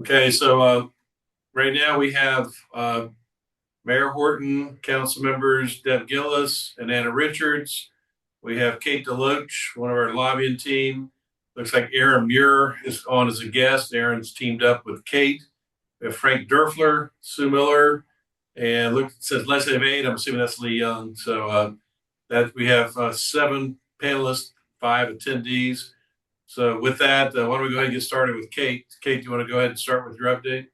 Okay, so right now we have Mayor Horton, council members Deb Gillis and Anna Richards. We have Kate Deloach, one of our lobbying team. Looks like Aaron Muir is on as a guest. Aaron's teamed up with Kate. We have Frank Derfler, Sue Miller, and look, it says Leslie Maid. I'm assuming that's Lee Young. So that we have seven panelists, five attendees. So with that, why don't we go ahead and get started with Kate? Kate, do you want to go ahead and start with your update?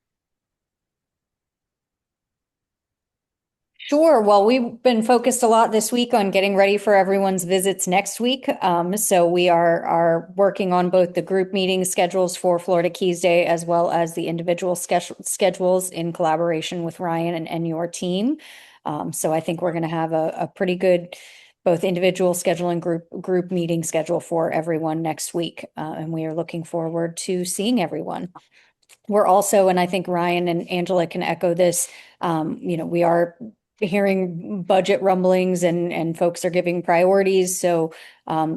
Sure. Well, we've been focused a lot this week on getting ready for everyone's visits next week. So we are working on both the group meeting schedules for Florida Keys Day as well as the individual schedules in collaboration with Ryan and your team. So I think we're going to have a pretty good both individual schedule and group meeting schedule for everyone next week. And we are looking forward to seeing everyone. We're also, and I think Ryan and Angela can echo this, we are hearing budget rumblings and folks are giving priorities. So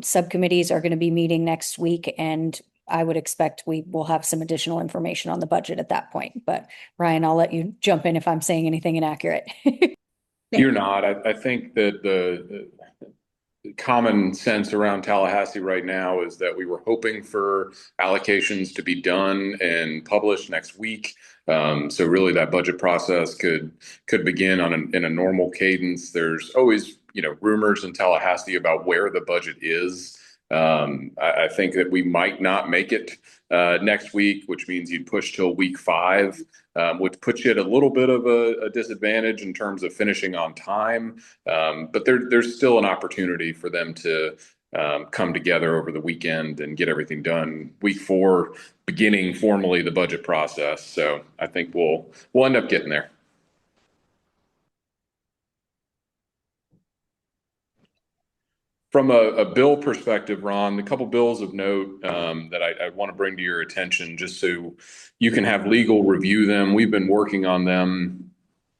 subcommittees are going to be meeting next week, and I would expect we will have some additional information on the budget at that point. But Ryan, I'll let you jump in if I'm saying anything inaccurate. You're not. I think that the common sense around Tallahassee right now is that we were hoping for allocations to be done and published next week. So really that budget process could begin in a normal cadence. There's always, rumors in Tallahassee about where the budget is. I think that we might not make it next week, which means you'd push till week 5, which puts you at a little bit of a disadvantage in terms of finishing on time. But there's still an opportunity for them to come together over the weekend and get everything done. Week 4, beginning formally the budget process. So I think we'll end up getting there. From a bill perspective, Ron, a couple bills of note that I want to bring to your attention just so you can have legal review them. We've been working on them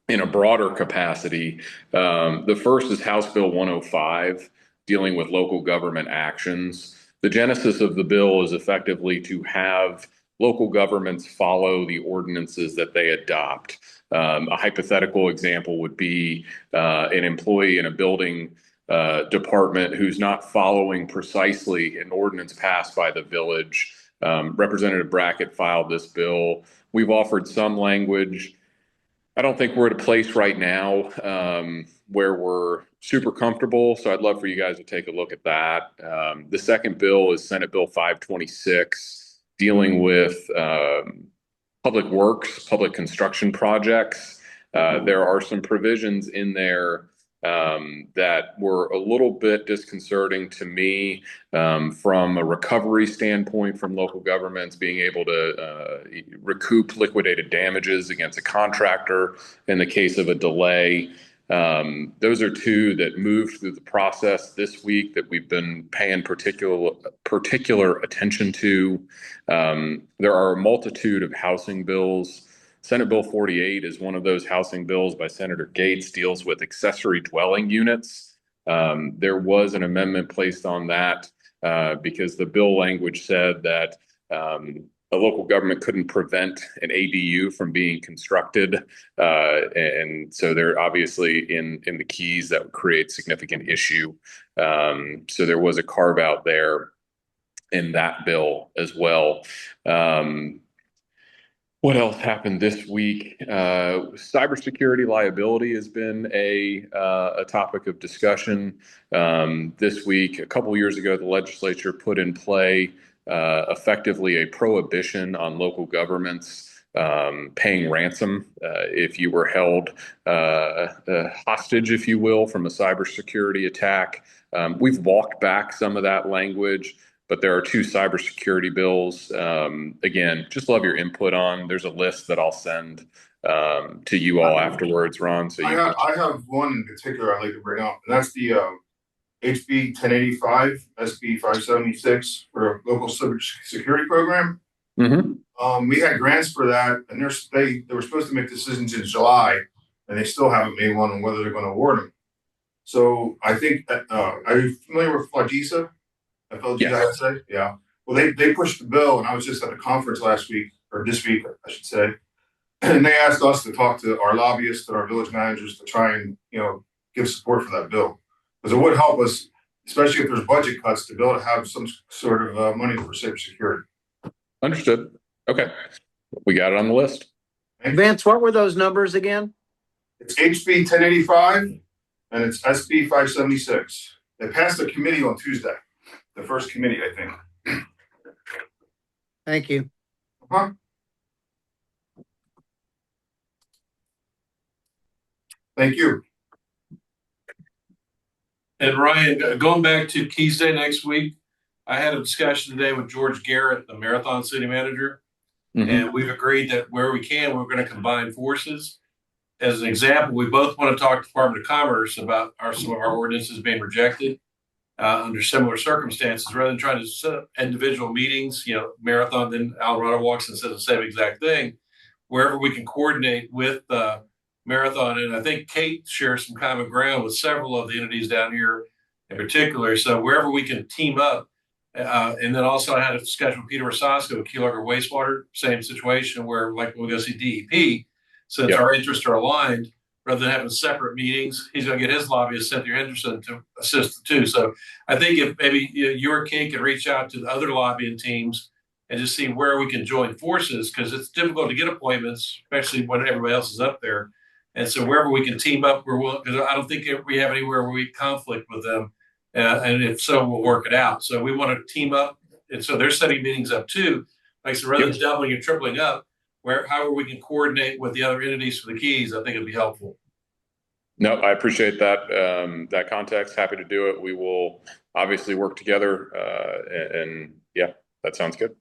in a broader capacity. The first is House Bill 105, dealing with local government actions. The genesis of the bill is effectively to have local governments follow the ordinances that they adopt. A hypothetical example would be an employee in a building department who's not following precisely an ordinance passed by the village. Representative Brackett filed this bill. We've offered some language. I don't think we're at a place right now where we're super comfortable, so I'd love for you guys to take a look at that. The second bill is Senate Bill 526, dealing with public works, public construction projects. There are some provisions in there that were a little bit disconcerting to me from a recovery standpoint from local governments being able to recoup liquidated damages against a contractor in the case of a delay. Those are two that moved through the process this week that we've been paying particular attention to. There are a multitude of housing bills. Senate Bill 48 is one of those housing bills by Senator Gates, deals with accessory dwelling units. There was an amendment placed on that because the bill language said that a local government couldn't prevent an ADU from being constructed. And so they're obviously in the Keys that would create significant issue. So there was a carve out there in that bill as well. What else happened this week? Cybersecurity liability has been a topic of discussion this week. A couple years ago, the legislature put in play effectively a prohibition on local governments paying ransom if you were held hostage, if you will, from a cybersecurity attack. We've walked back some of that language, but there are two cybersecurity bills. Again, just love your input on. There's a list that I'll send to you all afterwards, Ron. So I have one in particular I'd like to bring up, and that's the HB 1085, SB 576 for a local security program. Mm-hmm. We had grants for that, and they were supposed to make decisions in July, and they still haven't made one on whether they're going to award them. So I think, are you familiar with FLGISA? Yes. Yeah. Well, they pushed the bill, and I was just at a conference last week or this week, I should say. And they asked us to talk to our lobbyists and our village managers to try and, give support for that bill. Because it would help us, especially if there's budget cuts, to be able to have some sort of money for cybersecurity. Understood. Okay. We got it on the list. Vance, what were those numbers again? It's HB 1085 and it's SB 576. They passed the committee on Tuesday, the first committee, I think. Thank you. Uh-huh. Thank you. And Ryan, going back to Keys Day next week, I had a discussion today with George Garrett, the Marathon city manager, and we've agreed that where we can, we're going to combine forces. As an example, we both want to talk to Department of Commerce about some of our ordinances being rejected under similar circumstances, rather than trying to set up individual meetings. Marathon, then Alvarado walks and says the same exact thing. Wherever we can coordinate with Marathon, and I think Kate shares some common ground with several of the entities down here in particular. So wherever we can team up, and then also I had a discussion with Peter Rosasco with Key Largo Wastewater, same situation where like we'll go see DEP, since our interests are aligned, rather than having separate meetings, he's going to get his lobbyist Cynthia Henderson to assist too. So I think if maybe you or Kate can reach out to the other lobbying teams and just see where we can join forces, because it's difficult to get appointments, especially when everybody else is up there. And so wherever we can team up, we're willing, because I don't think we have anywhere where we conflict with them. And if so, we'll work it out. So we want to team up. And so they're setting meetings up too. Like, so rather than doubling and tripling up, however we can coordinate with the other entities for the Keys, I think it'd be helpful. No, I appreciate that context. Happy to do it. We will obviously work together. And yeah, that sounds good.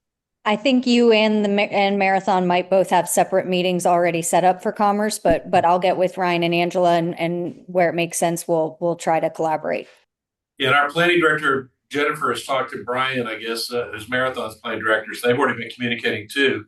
I think you and Marathon might both have separate meetings already set up for Commerce, but I'll get with Ryan and Angela, and where it makes sense, we'll try to collaborate. Yeah, and our planning director, Jennifer, has talked to Brian, I guess, as Marathon's planning director. So they've already been communicating too.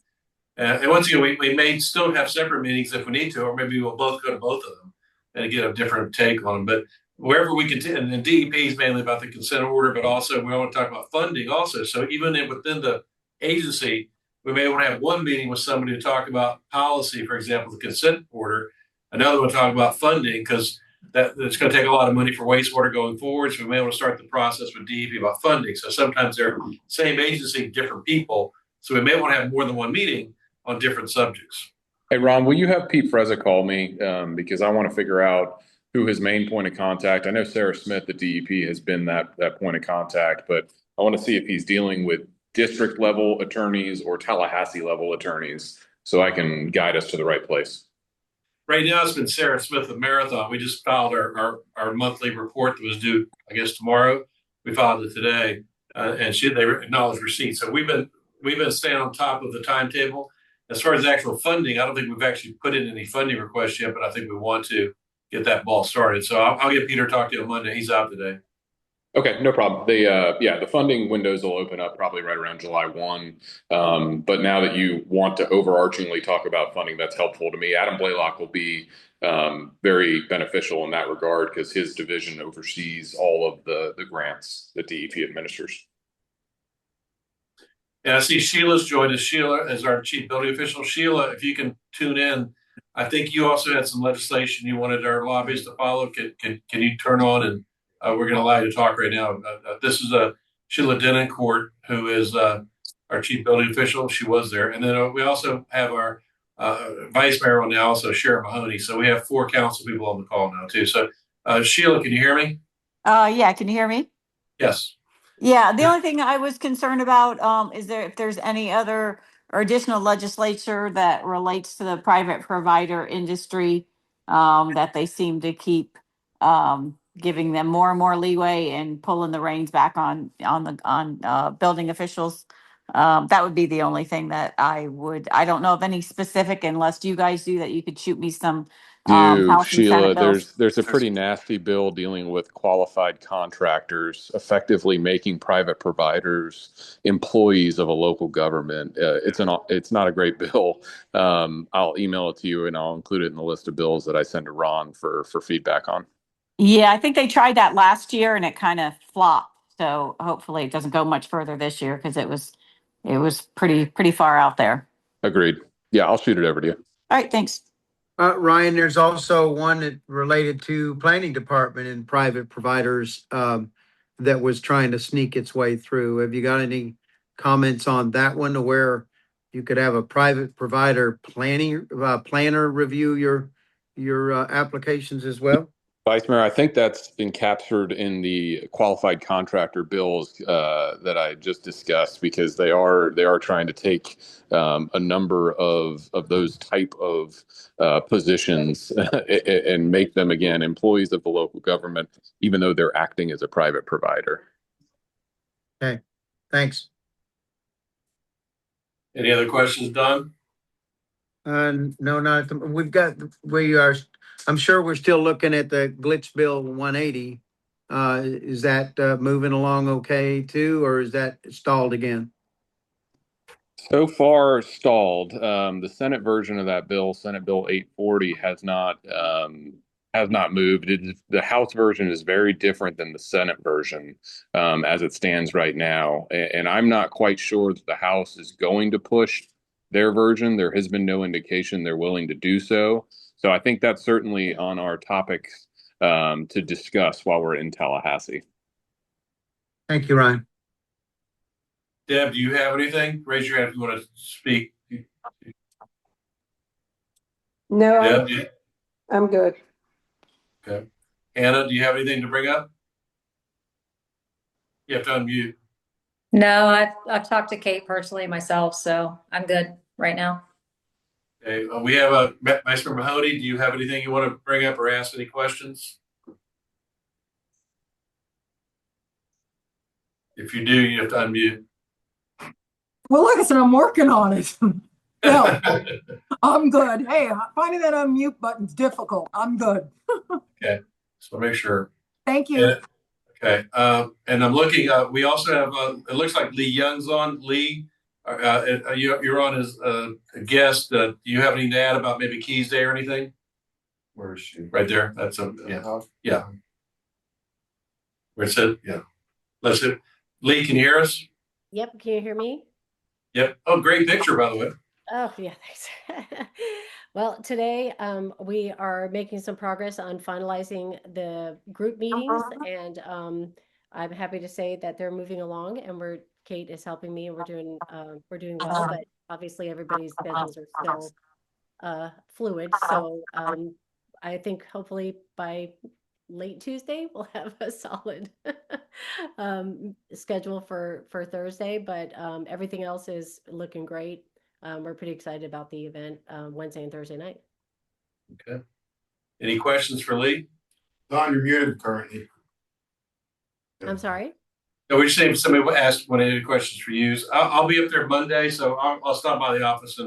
And once again, we may still have separate meetings if we need to, or maybe we'll both go to both of them and get a different take on them. But wherever we can, and DEP is mainly about the consent order, but also we want to talk about funding also. So even within the agency, we may want to have one meeting with somebody to talk about policy, for example, the consent order, another one to talk about funding, because that's going to take a lot of money for wastewater going forward. So we may want to start the process with DEP about funding. So sometimes they're same agency, different people. So we may want to have more than one meeting on different subjects. Hey, Ron, will you have Pete Frezza call me? Because I want to figure out who his main point of contact. I know Sarah Smith at DEP has been that point of contact, but I want to see if he's dealing with district level attorneys or Tallahassee level attorneys, so I can guide us to the right place. Right now, it's been Sarah Smith of Marathon. We just filed our monthly report that was due, I guess, tomorrow. We filed it today, and they acknowledged receipt. So we've been staying on top of the timetable. As far as actual funding, I don't think we've actually put in any funding requests yet, but I think we want to get that ball started. So I'll get Peter to talk to you on Monday. He's out today. Okay, no problem. The funding windows will open up probably right around July 1. But now that you want to overarchingly talk about funding, that's helpful to me. Adam Blaylock will be very beneficial in that regard, because his division oversees all of the grants that DEP administers. And I see Sheila's joined us. Sheila is our chief building official. Sheila, if you can tune in, I think you also had some legislation you wanted our lobbyists to follow. Can you turn on, and we're going to allow you to talk right now. This is Sheila Denoncourt, who is our chief building official. She was there. And then we also have our vice mayor on now, also Sharon Mahoney. So we have 4 council people on the call now too. So Sheila, can you hear me? Yeah, can you hear me? Yes. Yeah, the only thing I was concerned about is if there's any other or additional legislature that relates to the private provider industry, that they seem to keep giving them more and more leeway and pulling the reins back on building officials. That would be the only thing that I don't know of any specific, unless you guys do, that you could shoot me some House and Sheila, Senate bills. there's a pretty nasty bill dealing with qualified contractors, effectively making private providers employees of a local government. It's not a great bill. I'll email it to you, and I'll include it in the list of bills that I send to Ron for feedback on. Yeah, I think they tried that last year and it kind of flopped. So hopefully it doesn't go much further this year, because it was pretty far out there. Agreed. Yeah, I'll shoot it over to you. All right, thanks. Ryan, there's also one that related to planning department and private providers, that was trying to sneak its way through. Have you got any comments on that one, to where you could have a private provider planner review your applications as well? Vice Mayor, I think that's been captured in the qualified contractor bills that I just discussed, because they are trying to take a number of those type of positions and make them, again, employees of the local government, even though they're acting as a private provider. Okay, thanks. Any other questions, Don? No, not, I'm sure we're still looking at the glitch bill 180. Is that moving along okay too, or is that stalled again? So far stalled. The Senate version of that bill, Senate Bill 840, has not moved. The House version is very different than the Senate version as it stands right now. And I'm not quite sure that the House is going to push their version. There has been no indication they're willing to do so. So I think that's certainly on our topics to discuss while we're in Tallahassee. Thank you, Ryan. Deb, do you have anything? Raise your hand if you want to speak. No, Deb, do you- I'm good. okay. Anna, do you have anything to bring up? You have to unmute. No, I've talked to Kate personally myself, so I'm good right now. Okay, we have Vice Mayor Mahoney. Do you have anything you want to bring up or ask any questions? If you do, you have to unmute. Well, like I said, I'm working on it. No, I'm good. Hey, finding that unmute button's difficult. I'm good. Okay, so make sure. Thank you. And- okay, and I'm looking. We also have. It looks like Lee Young's on. Lee, you're on as a guest. Do you have anything to add about maybe Keys Day or anything? Where is she? Right there. That's a yeah. Where it said Yeah. Let's see. Lee, can you hear us? Yep, can you hear me? Yep. Oh, great picture, by the way. Oh, yeah, thanks. Well, today we are making some progress on finalizing the group meetings, and I'm happy to say that they're moving along, and Kate is helping me, and we're doing well, but obviously everybody's schedules are still fluid. So I think hopefully by late Tuesday we'll have a solid schedule for Thursday, but everything else is looking great. We're pretty excited about the event Wednesday and Thursday night. Okay. Any questions for Lee? Don, you're muted currently. I'm sorry? No, we're just saying if somebody asked when any questions for you. I'll be up there Monday, so I'll stop by the office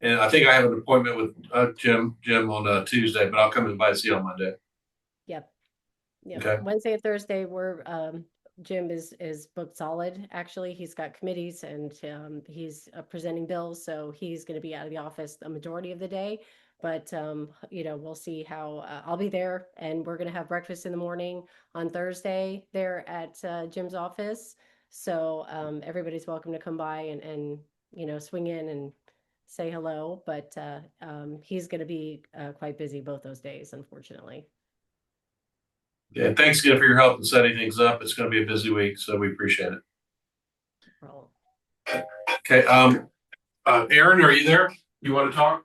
and I think I have an appointment with Jim on Tuesday, but I'll come by and see you on Monday. Yep. Okay. Wednesday and Thursday we're Jim is booked solid. Actually, he's got committees and he's presenting bills, so he's going to be out of the office a majority of the day. But we'll see how I'll be there, and we're going to have breakfast in the morning on Thursday there at Jim's office. So everybody's welcome to come by and swing in and say hello. But he's going to be quite busy both those days, unfortunately. Yeah, thanks again for your help in setting things up. It's going to be a busy week, so we appreciate it. No Okay, Aaron, are you there? You want to talk?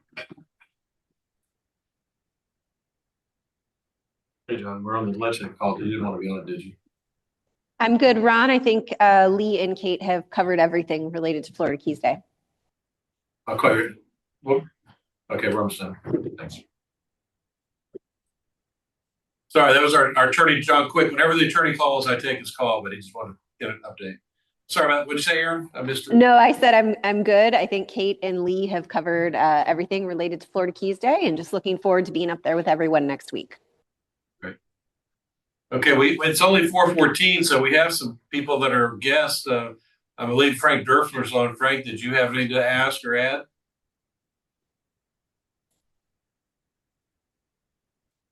Hey, John, we're on the legislative call. You didn't want to be on it, did you? I'm good, Ron. I think Lee and Kate have covered everything related to Florida Keys Day. Okay, well, okay, we're almost done. Thanks. Sorry, that was our attorney, John Quick. Whenever the attorney calls, I take his call, but he just wanted to get an update. Sorry about that. What'd you say, Aaron? I missed it. No, I said I'm good. I think Kate and Lee have covered everything related to Florida Keys Day, and just looking forward to being up there with everyone next week. Great. Okay, it's only 4:14, so we have some people that are guests. I believe Frank Durfler's on. Frank, did you have anything to ask or add?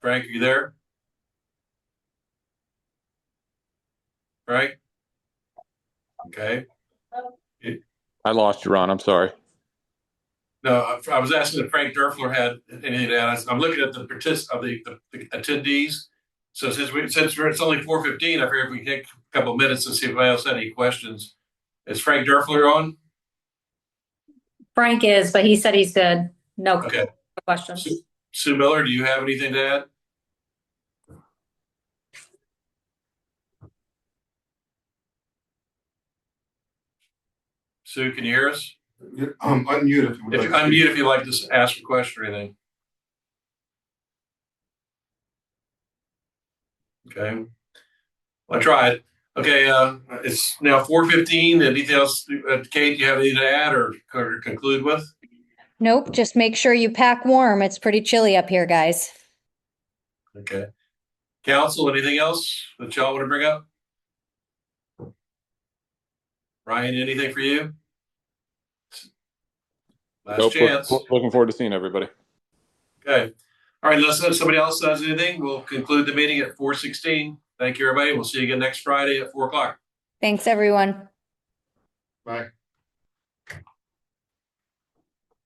Frank, are you there? Right? Okay. I lost you, Ron. I'm sorry. No, I was asking if Frank Durfler had anything to add. I'm looking at the the attendees. So since it's only 4:15, I figured if we take a couple of minutes to see if anybody else had any questions. Is Frank Durfler on? Frank is, but he said he's good. No Okay. questions. Sue Miller, do you have anything to add? Sue, can you hear us? Unmute if you would If like. you to unmute speak. if you'd like to ask a question or anything. Okay. I tried. Okay, it's now 4:15. Anything else, Kate, you have anything to add or conclude with? Nope, just make sure you pack warm. It's pretty chilly up here, guys. Okay. Council, anything else that y'all want to bring up? Ryan, anything for you? Last Nope, chance. looking forward to seeing everybody. Okay. All right, unless somebody else does anything, we'll conclude the meeting at 4:16. Thank you, everybody. We'll see you again next Friday at 4 o'clock. Thanks, everyone. Bye.